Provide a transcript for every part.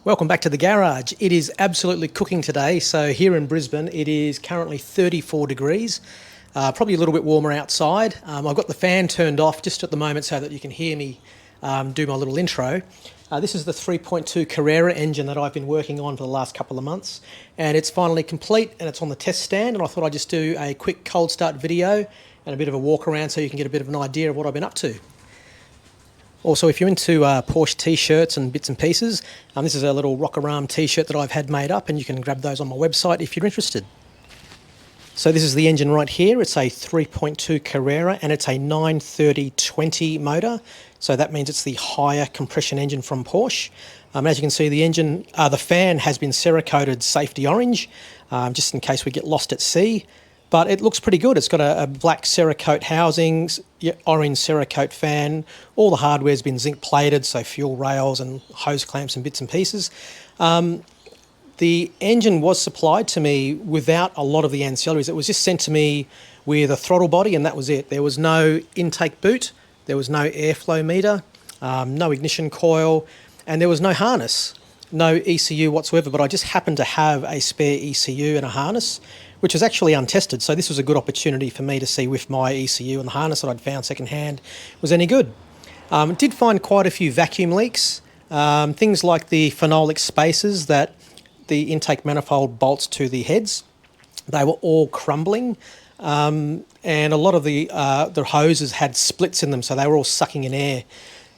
Welcome back to the garage. It is absolutely cooking today. So here in Brisbane, it is currently 34 degrees, probably a little bit warmer outside. I've got the fan turned off just at the moment so that you can hear me do my little intro. This is the 3.2 Carrera engine that I've been working on for the last couple of months, and it's finally complete and it's on the test stand, and I thought I'd just do a quick cold start video and a bit of a walk around so you can get a bit of an idea of what I've been up to. Also, if you're into Porsche t-shirts and bits and pieces, this is a little rocker arm t-shirt that I've had made up, and you can grab those on my website if you're interested. So this is the engine right here. It's a 3.2 Carrera and it's a 930/20 motor. So that means it's the higher compression engine from Porsche. As you can see, the engine, the fan has been Cerakoted safety orange, just in case we get lost at sea. But it looks pretty good. It's got a black Cerakote housing, orange Cerakote fan. All the hardware's been zinc plated, so fuel rails and hose clamps and bits and pieces. The engine was supplied to me without a lot of the ancillaries. It was just sent to me with a throttle body, and that was it. There was no intake boot, there was no airflow meter, no ignition coil, and there was no harness, no ECU whatsoever. But I just happened to have a spare ECU and a harness, which was actually untested. So this was a good opportunity for me to see if my ECU and the harness that I'd found secondhand was any good. Did find quite a few vacuum leaks, things like the phenolic spacers that the intake manifold bolts to the heads. They were all crumbling, and a lot of the hoses had splits in them, so they were all sucking in air.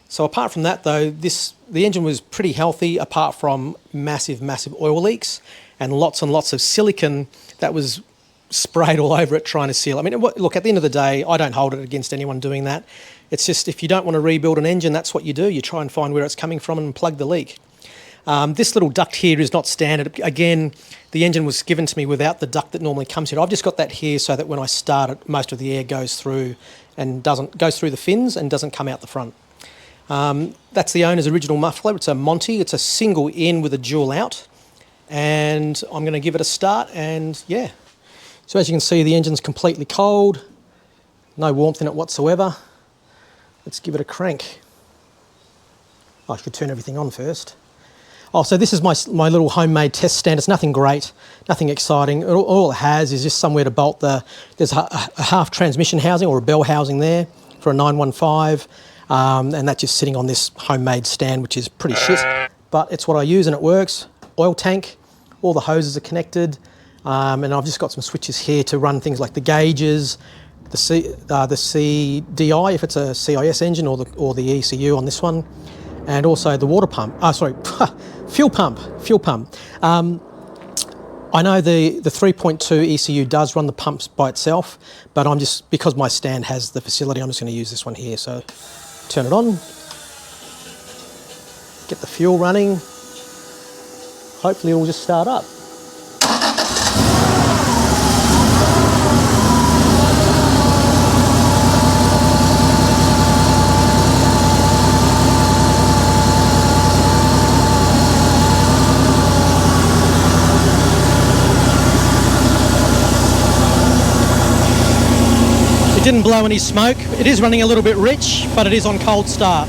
So apart from that though, the engine was pretty healthy apart from massive oil leaks and lots of silicon that was sprayed all over it trying to seal. I mean, look, at the end of the day, I don't hold it against anyone doing that. It's just, if you don't want to rebuild an engine, that's what you do. You try and find where it's coming from and plug the leak. This little duct here is not standard. Again, the engine was given to me without the duct that normally comes here. I've just got that here so that when I start it, most of the air goes through and goes through the fins and doesn't come out the front. That's the owner's original muffler. It's a Monty. It's a single in with a dual out. And I'm going to give it a start, and yeah. So as you can see, the engine's completely cold, no warmth in it whatsoever. Let's give it a crank. I should turn everything on first. Oh, so this is my little homemade test stand. It's nothing great, nothing exciting. All it has is just somewhere to bolt there's a half transmission housing or a bell housing there for a 915, and that's just sitting on this homemade stand, which is pretty shit, but it's what I use and it works. Oil tank, all the hoses are connected, and I've just got some switches here to run things like the gauges, the CDI if it's a CIS engine, or the ECU on this one, and also the water pump. Fuel pump. I know the 3.2 ECU does run the pumps by itself, but because my stand has the facility, I'm just going to use this one here. So turn it on, get the fuel running. Hopefully it will just start up. It didn't blow any smoke. It is running a little bit rich, but it is on cold start.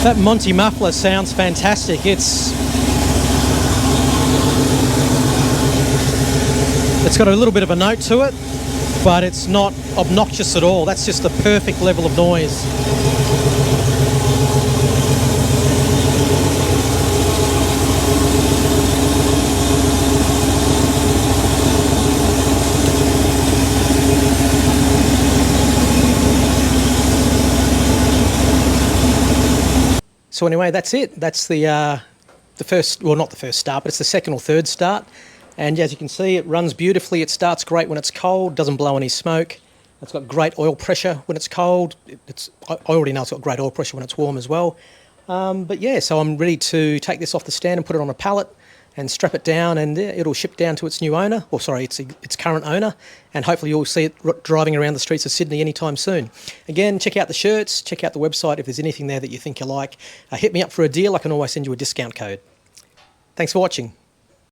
That Monty muffler sounds fantastic. It's got a little bit of a note to it, but it's not obnoxious at all. That's just the perfect level of noise. So anyway, that's it. That's the first, well, not the first start, but it's the second or third start. And as you can see, it runs beautifully. It starts great when it's cold, doesn't blow any smoke. It's got great oil pressure when it's cold. I already know it's got great oil pressure when it's warm as well. But yeah, so I'm ready to take this off the stand and put it on a pallet and strap it down, and it'll ship down to its new owner, or sorry, its current owner, and hopefully you'll see it driving around the streets of Sydney anytime soon. Again, check out the shirts, check out the website if there's anything there that you think you like. Hit me up for a deal. I can always send you a discount code. Thanks for watching.